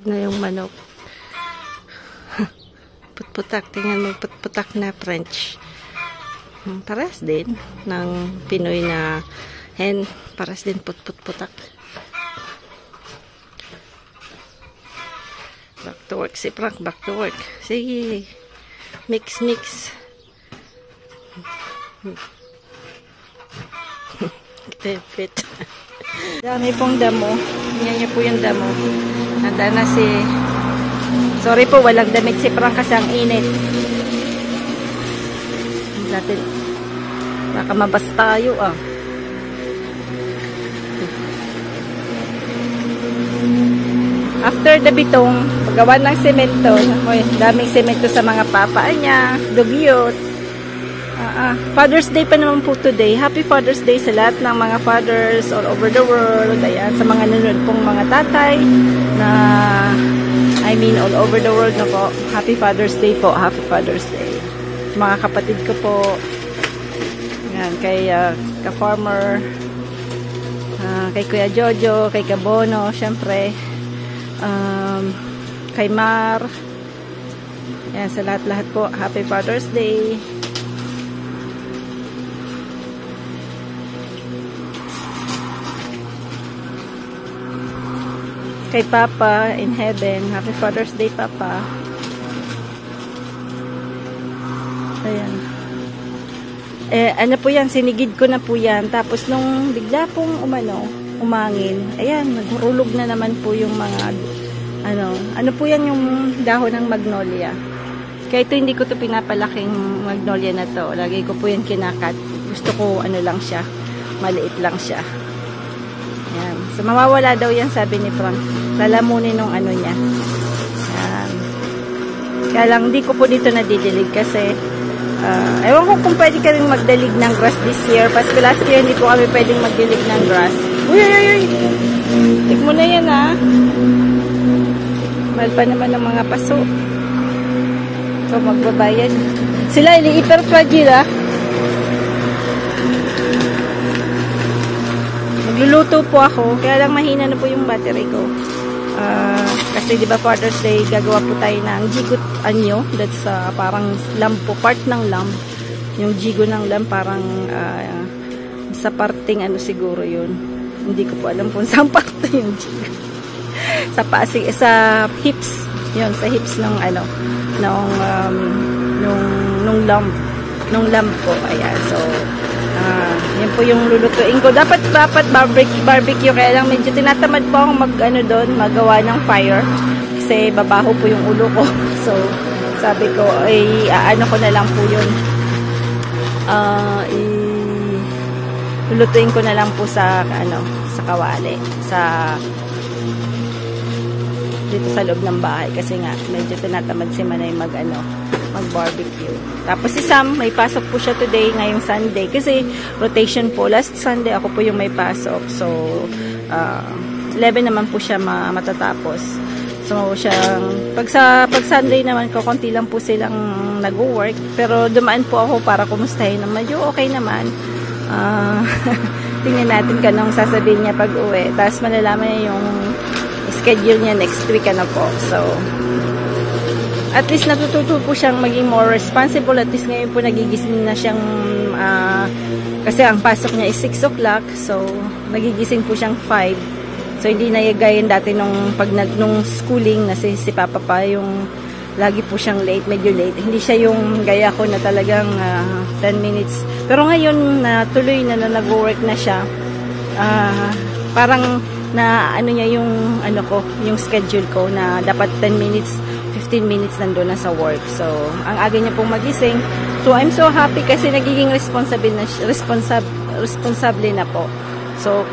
Na yung manok. Putputak, tingnan mo, putputak na French. Paras din ng Pinoy na hen, paras din putputak. Back to work si Frank, back to work. Sige, mix. Fit. Dami pong damo. Tingnan niyo po yung damo. Handa na si... Sorry po, walang damit si Frank kasi ang init. Natin. Baka mabas tayo ah. After the bitong, paggawa ng semento, daming semento sa mga papa niya, dugyot. Father's Day pa naman po today. Happy Father's Day sa lahat ng mga fathers all over the world. Ayan, sa mga nanonood pong mga tatay na all over the world na po. Happy Father's Day po. Happy Father's Day. Mga kapatid ko po. Ayan, kay ka-farmer, kay Kuya Jojo, kay Kabono, syempre, kay Mar. Ayan, sa lahat-lahat po. Happy Father's Day. Kay Papa in heaven. Happy Father's Day, Papa. Ayan. Ano po yan, sinigid ko na po yan. Tapos nung bigla pong umangin, ayan, naghurulog na naman po yung mga, ano po yan yung dahon ng magnolia. Kaya ito hindi ko to pinapalaking magnolia na to. Lagi ko po yan kinakat. Gusto ko lang siya, maliit lang siya. Ayan. So, mawawala daw yan, sabi ni Frank. Lalamunin nung niya. Ayan. Kaya lang, di ko po dito nadidilig kasi ewan ko kung pwede ka rin magdalig ng grass this year. Pasko last year, hindi po kami pwedeng magdilig ng grass. Uy! Tik mo na yan, ha? Mahal pa naman ng mga paso. So, magbabayad. Sila, ini-hyper-fragile, ha? Magluluto po ako, kaya lang mahina na po yung battery ko. Kasi diba Father's Day, gagawa po tayo ng jigot anyo. That's parang lamb po, part ng lamb. Yung jigo ng lamb, parang sa parting siguro yun. Hindi ko po alam kung saan parte yung jigo. sa hips. Yun, sa hips ng nung lamb po. Ayan, so yan po yung lulutuin ko. Dapat barbecue, kaya lang medyo tinatamad po akong magawa ng fire kasi babaho po yung ulo ko. So sabi ko ko na lang po yun, lulutuin ko na lang po sa kawali dito sa loob ng bahay kasi nga medyo tinatamad si Manay mag-barbecue. Tapos si Sam, may pasok po siya today, ngayong Sunday. Kasi rotation po. Last Sunday, ako po yung may pasok. So, 11 naman po siya matatapos. So, pag Sunday naman, konti lang po silang nag-work. Pero dumaan po ako para kumustahin na medyo okay naman. Tingnan natin kanong sasabihin niya pag uwi. Tapos malalaman niya yung schedule niya next week po. So, at least natututo po siyang maging more responsible. At least ngayon po nagigising na siyang kasi ang pasok niya is 6 o'clock. So, nagigising po siyang 5. So, hindi na gaya dati nung schooling na si Papa pa yung lagi po siyang late, medyo late. Hindi siya yung gaya ko na talagang 10 minutes. Pero ngayon, tuloy na nag-work na siya. Parang na ano niya yung ano ko, yung schedule ko na dapat 10 minutes, 15 minutes nandoon na sa work. So, ang aga niya pong magising. So, I'm so happy kasi nagiging responsable na po. So,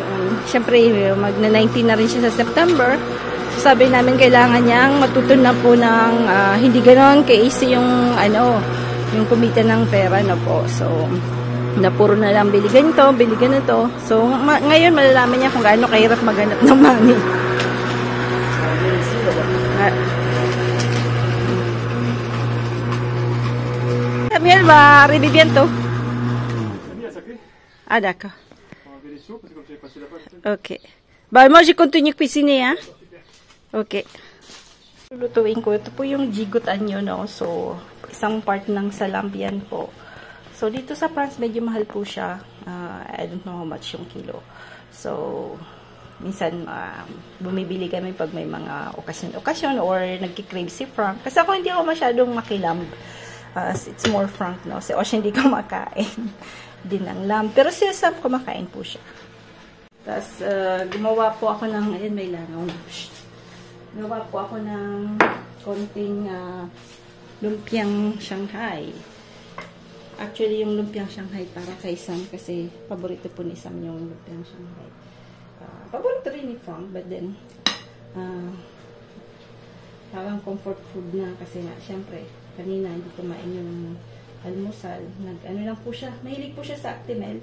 syempre, magna-19 na rin siya sa September. So, sabi namin kailangan niyang matuto na po ng hindi ganoon ka-easy yung ano, yung kumita ng pera na po. So, na puro na lang bili ganito, bili ganito. So, ngayon malalaman niya kung gaano kahirap maghanap ng money. Samuel, va arriver bientôt. Ah, d'accord. Ok. Bah, moi, je continue cuisiner, hein? Ok. Lulutuin ko. Ito po yung gigot anyo, no? So, isang part ng salambian po. So, dito sa France, medyo mahal po siya. I don't know how much yung kilo. So, minsan, bumibili kami pag may mga okasyon or nagkikrave si Frank. Kasi ako hindi ako masyadong makilamb. It's more Frank, no? Si Osh hindi kumakain din ng lamb. Pero si Sam kumakain po siya. Tapos, gumawa po ako ng, ayun, may langaw. Gumawa po ako ng konting lumpiang Shanghai. Actually, yung lumpiang Shanghai para kay Sam kasi paborito po ni Sam yung lumpiang Shanghai. Paborito rin ni Frank, but then, parang comfort food na kasi nga, syempre, kanina hindi kumain yung almusal. Ano lang po siya, mahilig po siya sa Actimel.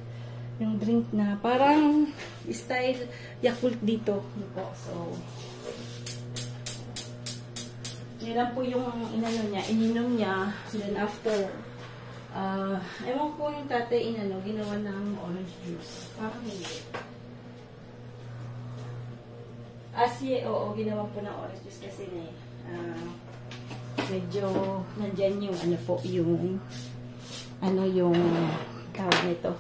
Yung drink na parang style Yakult dito. So, yun lang po yung ininom niya. Then after, ewan ko yung tatay ginawa ng orange juice. Parang hindi. Oo, ginawa po ng orange juice kasi medyo nandyan yung yung tawag nito.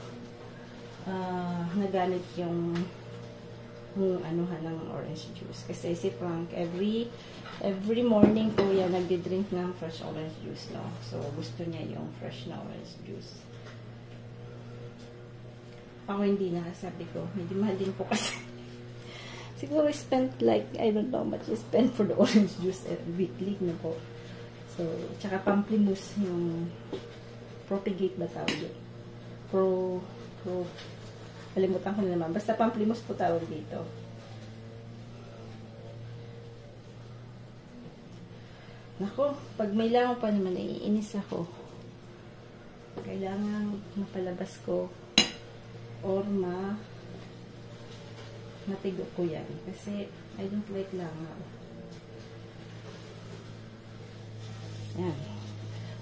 Nagamit yung anuhan ng orange juice. Kasi si Frank, every morning po yan, nagdi-drink ng fresh orange juice, no? So, gusto niya yung fresh na orange juice. Ako hindi na, sabi ko, medyo mahal din po kasi. Siguro I spent like, I don't know how much I spent for the orange juice weekly na po. So, tsaka pamplimousse yung propagate ba tawag yun? Kalimutan ko na naman. Basta pamplimousse po tawag dito. Nako, pag may langaw pa naman, naiinis ako. Kailangan mapalabas ko or matigo ko yan. Kasi I don't like langaw. Yan.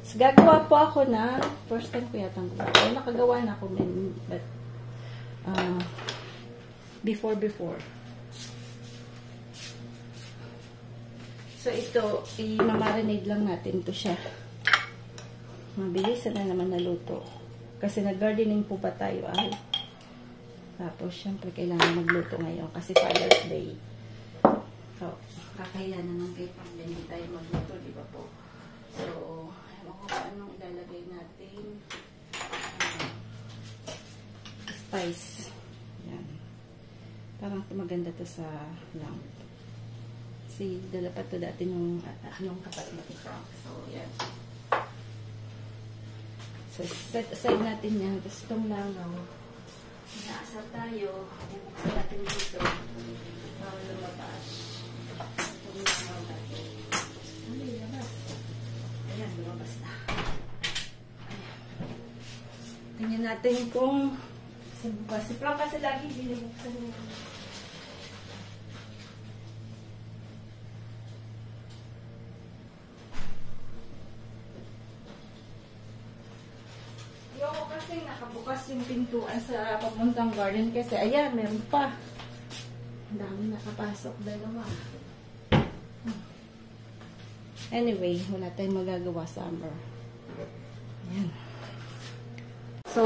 So, gagawa po ako na first time ko yatang gumawa. Nakagawa na ako but before. So, ito, i-marinate lang natin to siya. Mabilis na naman naluto. Kasi nag-gardening po pa tayo ay. Tapos, syempre, kailangan magluto ngayon kasi Father's Day. So, kakahiya naman kayo pag hindi tayo magluto, di ba po? So, ewan ko anong ilalagay natin. Spice. Yan. Parang maganda to sa lamb. Kasi dala pa to dati nung kapatid ni Frank. So, yan. So, set aside natin yan. Tapos itong langaw. Inaasar tayo. Bubuksan natin dito. Para lumabas. Itong langaw natin. Ano yung labas? Ayan, lumabas na. Ayan. Tingnan natin kung si Frank kasi lagi binibuksan niya. Ayoko kasi nakabukas yung pintuan sa papuntang garden kasi ayan, meron pa. Ang dami nakapasok, dalawa. Anyway, wala tayong magagawa summer. Ayan. So,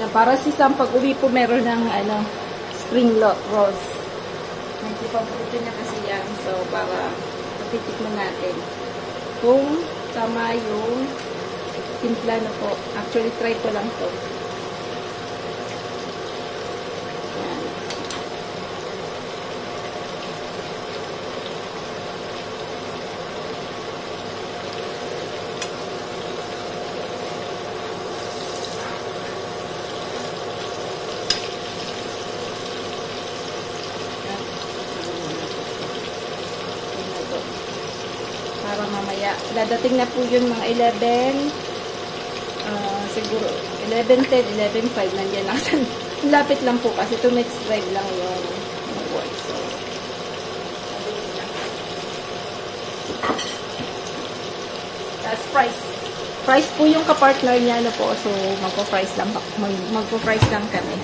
para si Sam pag uwi po meron ng spring rolls. Nagtipaborito niya kasi yan. So, para patitikman natin. Kung tama yung timpla na po. Actually, try ko lang to. Yan. Para mamaya, dadating na po yun mga 11, siguro 11:10, 11:05, nandiyan lang. Lapit lang po kasi 2 minutes drive lang yung work. So, mabilis lang. Tapos price po yung kapartner niya po. So, magpo-price lang kami.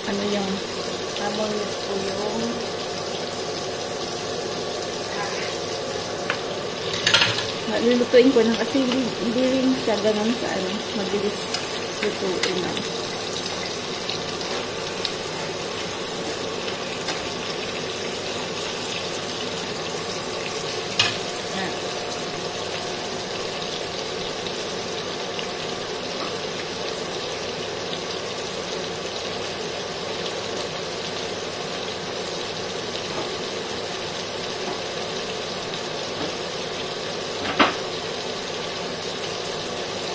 Para yung harmonious po yung lulutuin ko na kasi hindi rin siya ganun sa mabilis lutuin na.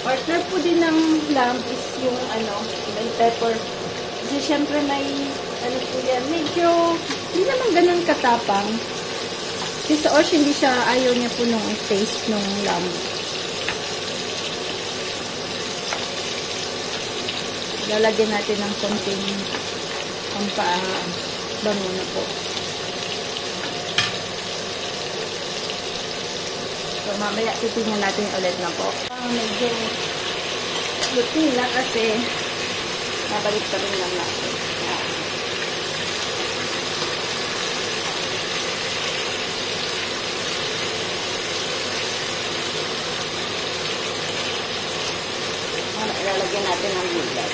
Partner po din ng lamb is yung bell pepper. Kasi syempre may po yan, medyo hindi naman ganun katapang. Kasi sa Osh, hindi siya, ayaw niya po nung taste nung lamb. Lalagyan natin ng konting pampabango na po. So, mamaya titingnan natin ulit na po. Medyo luto na kasi nabalik pa rin lang natin. Ilalagyan natin ang gulay.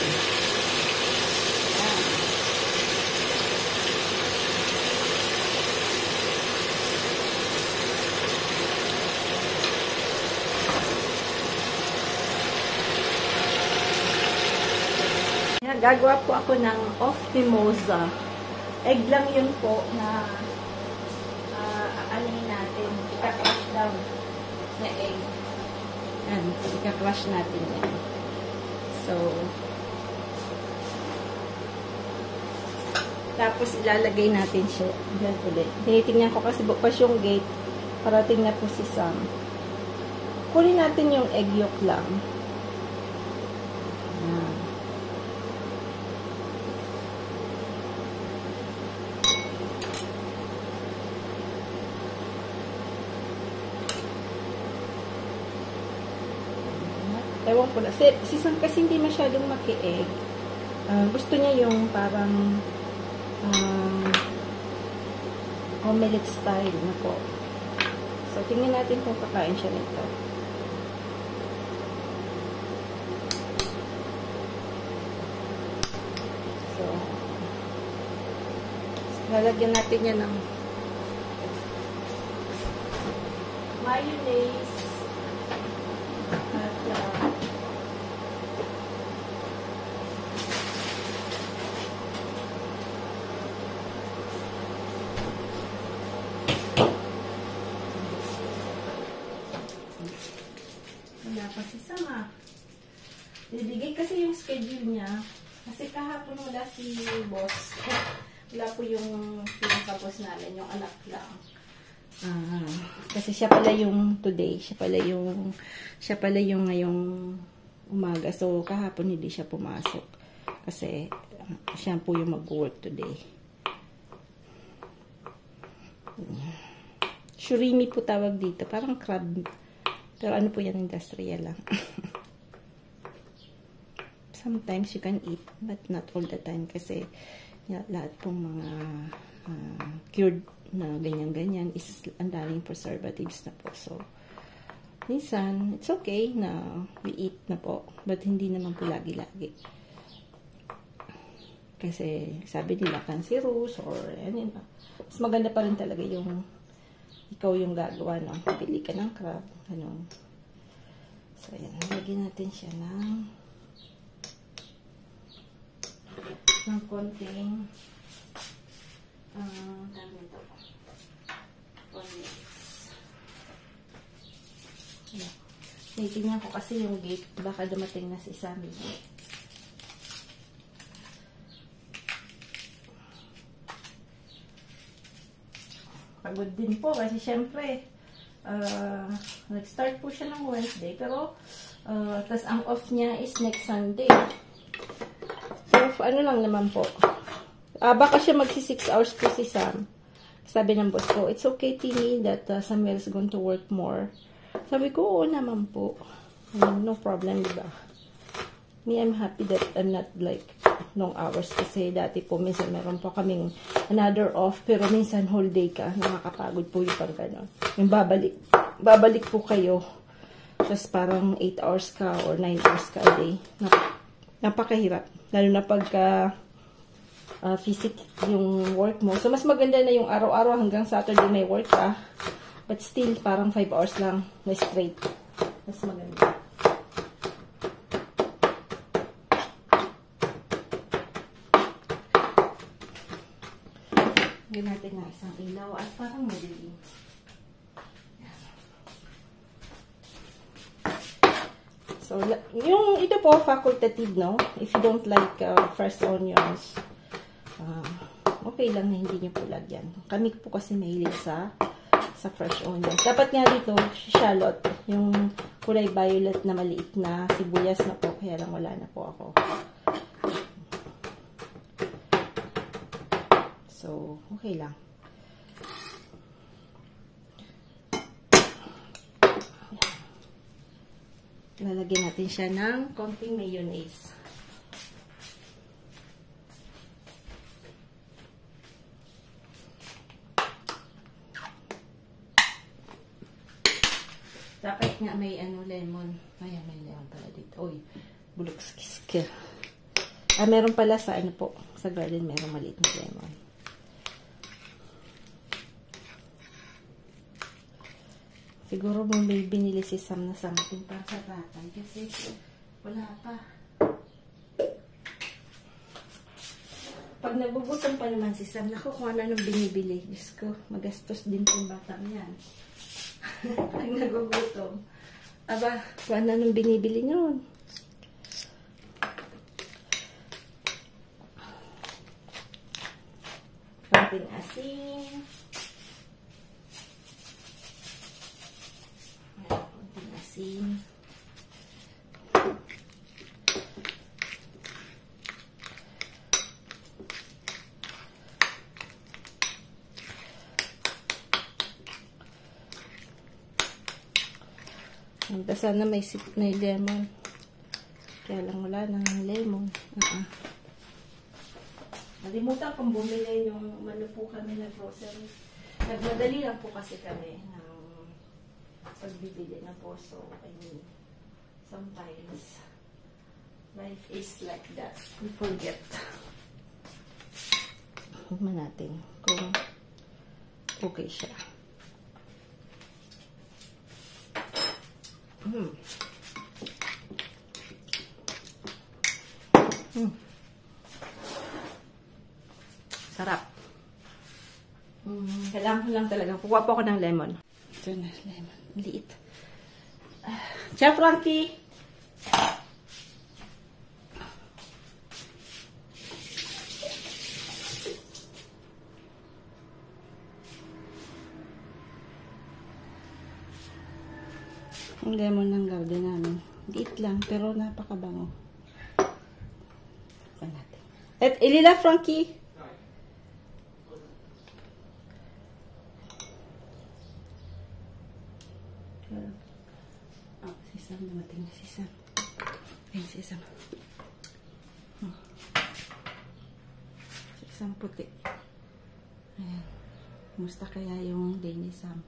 Gagawa po ako ng off mimosa. Egg lang yun po na anin natin. Ika-crush down na egg. Yan. Ika-crush natin yan. So, tapos ilalagay natin siya dyan ulit. Tinitingnan ko kasi bukas yung gate. Parating na po si Sam. Kunin natin yung egg yolk lang. Yan. Ewan ko na. Si Sam kasi hindi masyadong maki-egg. Gusto niya yung parang omelette style na po. So, tingnan natin kung kakain siya nito. So, lalagyan natin yan ng mayonnaise. Wala pa si Sama. Bibigay kasi yung schedule niya. Kasi kahapon wala si boss. Wala po yung pinaka-boss namin, yung anak lang. Kasi siya pala yung today. Siya pala yung ngayong umaga. So, kahapon hindi siya pumasok. Kasi siya po yung mag-work today. Shurimi po tawag dito. Parang crab. Pero ano po yan, industrial lang. Sometimes you can eat, but not all the time. Kasi lahat pong mga cured na ganyan-ganyan is ang daming preservatives na po. So, minsan, it's okay na we eat na po. But hindi naman po lagi-lagi. Kasi, sabi nila, cancerous or ano na. Mas maganda pa rin talaga yung ikaw yung gagawa, no? Pili ka ng crab. Ganun. So, ayan. Lagyan natin siya ng konting tawag nito. Tingnan ko kasi yung gate. Baka dumating na si Sammy. Pagod din po kasi syempre nag-start po siya ng Wednesday pero tas ang off niya is next Sunday. So ano lang naman po. Baka siya magsi 6 hours po si Sam. Sabi ng boss ko, it's okay Timmy that Samuel is going to work more. Sabi ko, oo naman po. No problem, diba? Me, I'm happy that I'm not like long hours kasi dati po minsan meron po kaming another off pero minsan whole day ka. Nakakapagod po yung pang gano'n. Yung babalik po kayo. Tapos parang 8 hours ka or 9 hours ka a day. Napakahirap. Lalo na pagka physic yung work mo. So, mas maganda na yung araw-araw hanggang Saturday may work ka. But still, parang 5 hours lang na straight. Mas maganda. Gawin natin na isang ilaw at parang madilim. So, yung ito po, facultative, no? If you don't like fresh onions, okay lang na hindi nyo po lagyan. Kami po kasi mahilig sa fresh onions. Dapat nga dito, shallot, yung kulay violet na maliit na sibuyas na po, kaya lang wala na po ako. So, okay lang. Lalagyan natin siya ng konting mayonnaise. Dapat nga may lemon. Ayan, may lemon pala dito. Uy, bulok-skisk. Meron pala sa po, sa garden meron maliit na lemon. Siguro mo may binili si Sam na something para sa tatay kasi wala pa. Pag nagugutom pa naman si Sam, naku kung ano nung binibili. Diyos ko, magastos din yung batang yan. Pag nagugutom. Aba, kung ano nung binibili nyon. Konting asin. Asin. Sana may lemon. Kaya lang wala nang lemon. Nalimutan kong bumili yung po kami na grocery. Nagmadali lang po kasi kami ng pagbibili na po. So, I mean, sometimes life is like that. We forget. Tignan natin kung okay siya. Sarap. Kailangan ko lang talaga. Kukuha po ako ng lemon. Ito na, lemon. Liit. Chef Frankie! Ang lemon ng garden namin. Liit lang, pero napakabango. Ito natin. At ilila, Frankie! Si Sam, dumating na si Sam. Ayun si Sam. Si Isang puti. Ayan. Kumusta kaya yung day ni Sam?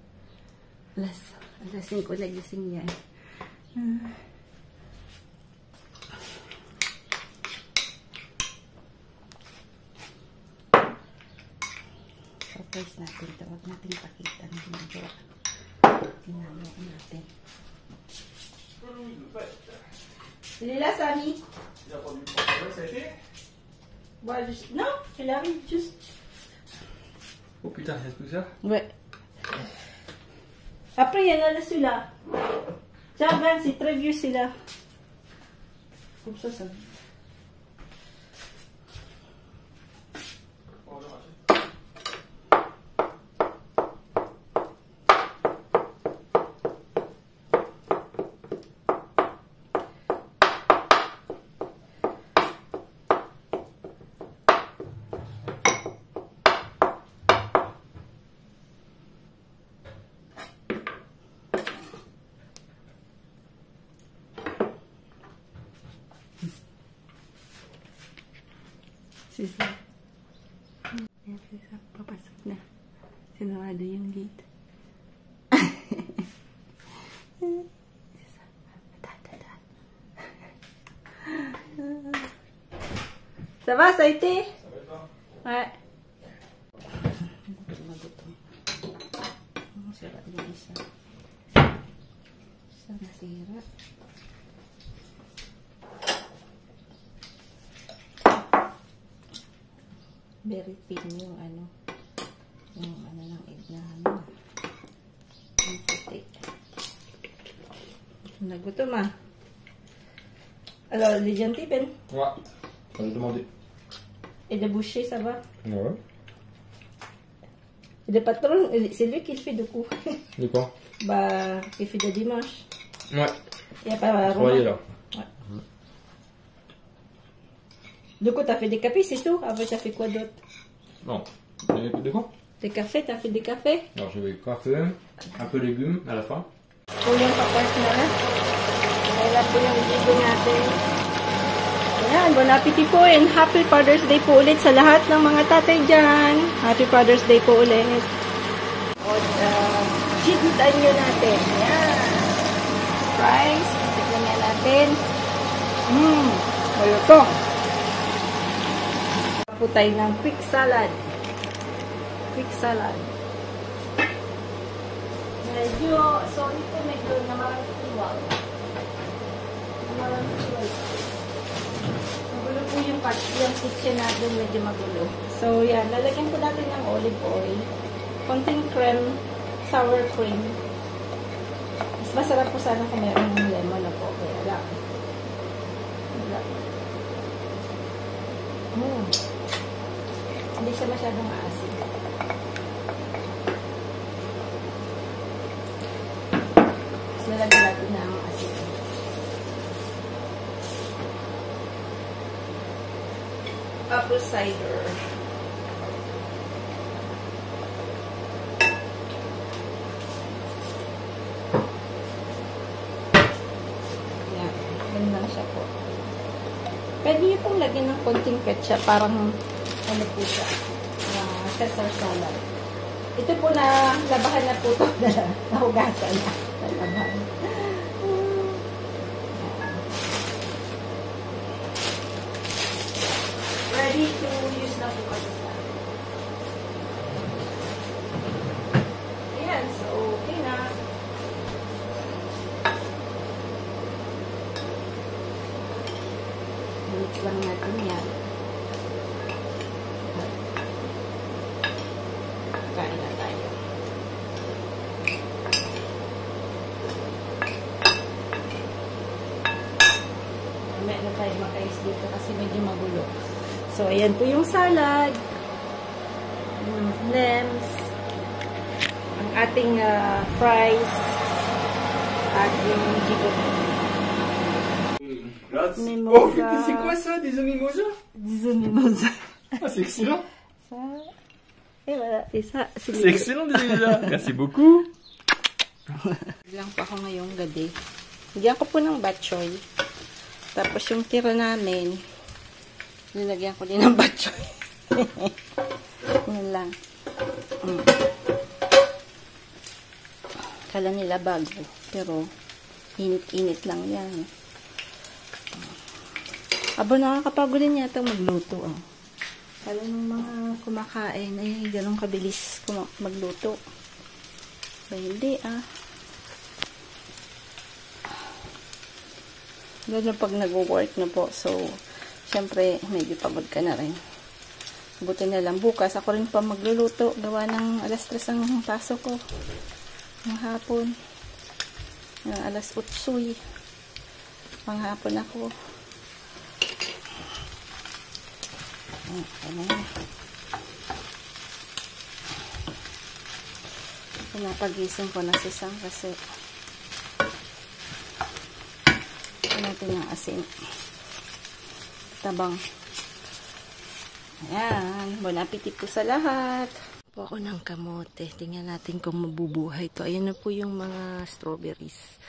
Alas 5 nagising yan. Surprise natin ito. Huwag natin pakita ng ginagawa. Ginagawa natin. Lila, Sammy? Non, elle arrive juste. Oh putain, c'est tout ça? Ouais. Après, il y en a là, celui-là. Tiens, regarde, c'est très vieux, celui-là. Comme ça. C'est ça. C'est ça. Papasok na. Sinawado yung gate. C'est ça. Attends. Ça va, ça a été? Ça va pas? Ouais. Sira yung isa. Isa nasira. Very thin yung ano ng egg na ano. Yung puti. Nagutom ah. Alors, les gentils, Ben? Ouais, on va demander. Et le boucher, ça va? Ouais. Et le patron, c'est lui qui le fait du coup. De quoi? Bah, il fait le dimanche. Ouais. Il n'y a pas Travailler là. Ouais. Du coup, t'as fait des cafés, c'est tout? Après, t'as fait quoi d'autre? Non. De quoi? Des cafés? T'as fait des cafés? Alors j'avais café, un peu légumes à la fin. Kulang pa na. Wala po yung video natin. Ayan, bon appetit po and happy Father's Day po ulit sa lahat ng mga tatay dyan. Happy Father's Day po ulit. Chikitan nyo natin. Ayan. Rice. Tignan nyo natin. Malutong. Po tayo ng quick salad. Quick salad. Medyo, sorry po, medyo namarang siwag. Magulo po yung kitchen natin, medyo magulo. So, yan, lalagyan po natin ng olive oil. Konting cream, sour cream. Mas masarap po sana kung meron ng lemon na po. Kaya lang. Hindi siya masyadong maasin. Lalagyan natin na ang asin. Apple cider. Yan. Ganun lang siya po. Pwede niyo pong lagyan ng konting ketchup. Parang ano po siya. Caesar salad. Ito po na labahan na po ito. Nahugasan na. Labahan. Ready to use na po kasi sa. Ayan. So, okay na. Mix lang natin yan. Kain na tayo. Mamaya na tayo makais dito kasi medyo magulo. So, ayan po yung salad. Lems. Ang ating fries. At yung jigot. Oh putain, c'est quoi ça? Des mimosas? Des mimosas. Ah, c'est excellent. Ça. Et voilà, et ça, c'est excellent des mimosas. Merci beaucoup. Lang pa ako ngayong gabi. Lagyan ko po ng bok choy. Tapos yung tira namin, nilagyan ko din ng bok choy. Yan lang. Kala nila bago, pero init-init lang yan. Aba, nakakapagod din yata magluto. Kala ng mga kumakain ay ganun kabilis magluto. Ba, hindi Ganun pag nag-work na po. So, syempre, medyo pagod ka na rin. Buti na lang bukas. Ako rin pa magluluto. Gawa ng alas 3 ang pasok ko. Ng hapon. Ng alas 8. Panghapon ako. Pinapagising ko na si Sam kasi natin yung asin. Tabang. Ayan. Bon appetit po sa lahat. Po ako ng kamote. Tingnan natin kung mabubuhay to. Ayan na po yung mga strawberries.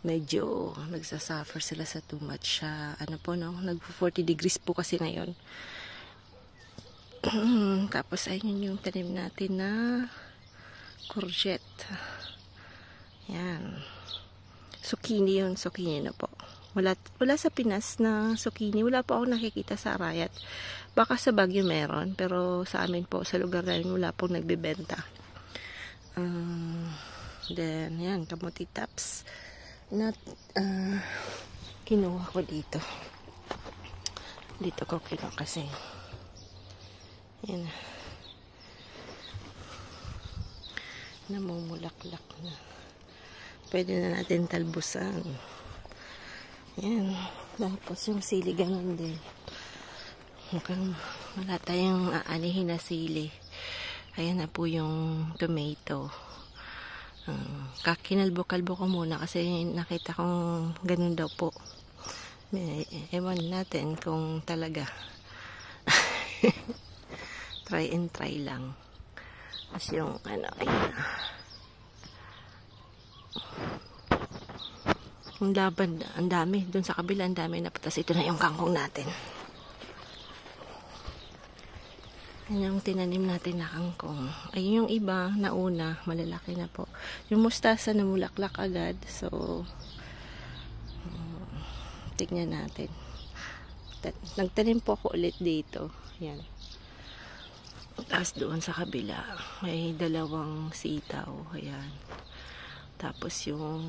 Medyo nagsasuffer sila sa too much. Ano po, no? Nag-40 degrees po kasi ngayon. Tapos ayun yung tanim natin na courgette. Yan. Zucchini yun. Zucchini na po. Wala sa Pinas na zucchini. Wala po ako nakikita sa Arayat. Baka sa Baguio meron. Pero sa amin po, sa lugar namin, wala pong nagbebenta. Then, yan. Kamuti tops. Kinuha ko dito. Dito ko kinuha kasi. Yan. Namumulaklak na. Pwede na natin talbusan. Yan. Tapos yung sili ganun din. Mukhang wala tayong aanihin na sili. Ayan na po yung tomato. Kakinalbo-kalbo ko muna kasi nakita kong ganun daw po. Ewan natin kung talaga. Try and try lang. Kasi yung ano, ayun na. Ang laban, ang dami. Doon sa kabila, ang dami na. Tapos ito na yung kangkong natin. Yan yung tinanim natin na kangkong. Ayun yung iba, nauna, malalaki na po. Yung mustasa na mulaklak agad. So, tignan natin. Nagtanim po ako ulit dito. Yan. Tapos doon sa kabila, may 2 sitaw. Ayan. Tapos yung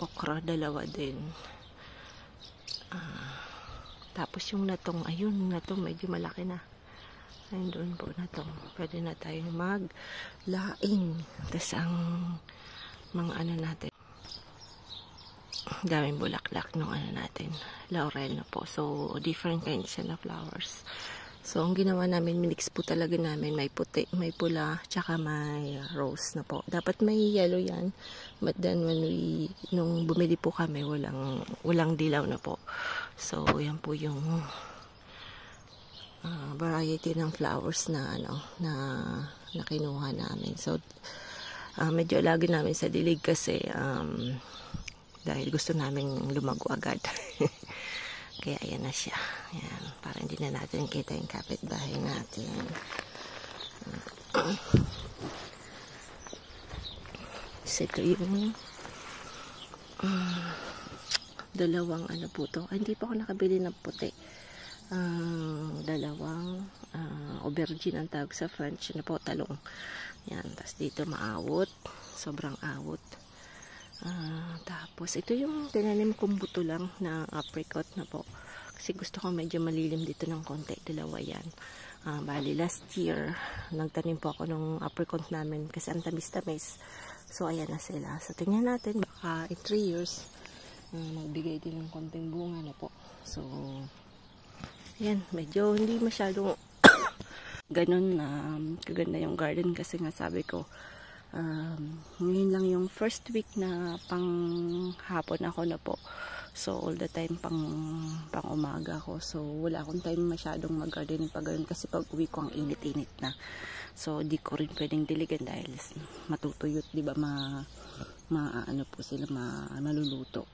okra, 2 din. Tapos yung natong, ayun, natong medyo malaki na. Ayun doon po natong. Pwede na tayo maglaing. Tapos ang mga ano natin. Daming bulaklak nung ano natin. Laurel na po. So, different kinds na flowers. So, ang ginawa namin, minix po talaga namin. May puti, may pula, tsaka may rose na po. Dapat may yellow yan. But then, nung bumili po kami, walang dilaw na po. So, yan po yung variety ng flowers na, na kinuha namin. So, medyo lagi namin sa dilig kasi, dahil gusto namin lumago agad. Kaya ayan na siya. Ayan, para hindi na natin kita yung kapitbahay natin. So ito yung 2 ano po to. Hindi pa ako nakabili ng puti. 2 aubergine ang tawag sa French na po, talong. Yan, tapos dito maawot. Sobrang awot. Tapos ito yung tinanim kong buto lang na apricot na po kasi gusto ko medyo malilim dito ng konti. 2 yan. Bali last year nagtanim po ako ng apricot namin kasi ang tamis-tamis. So ayan na sila. So tingnan natin, baka in 3 years magbigay din ng konting bunga na po. So ayan, medyo hindi masyadong ganun kaganda yung garden kasi nga sabi ko ngayon lang yung first week na pang hapon ako na po. So all the time pang umaga ako. So wala akong time masyadong mag-gardening pag ganun kasi pag uwi ko ang init-init na. So di ko rin pwedeng diligan dahil matutuyot, di ba, ano po sila maluluto.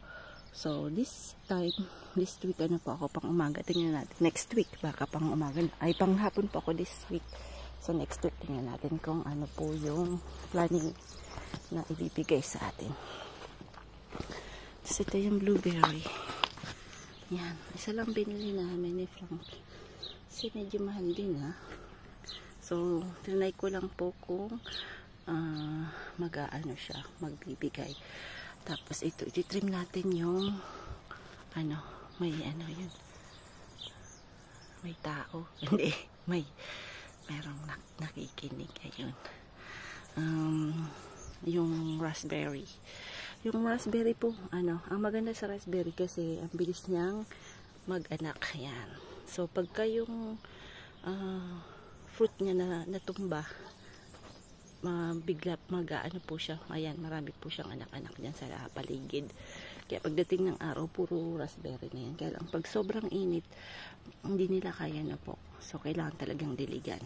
So, this week, ano po ako, pang umaga, tingnan natin. Next week, baka pang umaga, ay pang hapon po ako this week. So, next week, tingnan natin kung ano po yung planning na ibibigay sa atin. Tapos, ito yung blueberry. Yan. Isa lang binili namin ni Frank. Kasi medyo mahal din, ha. So, tinry ko lang po kung mag-aano siya, magbibigay. Tapos ito, i-trim natin yung yun. May tao. Hindi, merong nakikinig. Ayun. Yung raspberry. Yung raspberry po, ang maganda sa raspberry kasi ang bilis niyang mag-anak. Yan. So, pagka yung fruit niya na natumba, bigla mag-aano po siya. Ayan, marami po siyang anak-anak dyan sa paligid. Kaya pagdating ng araw, puro raspberry na yan. Kaya lang, pag sobrang init, hindi nila kaya na po. So, kailangan talagang diligan.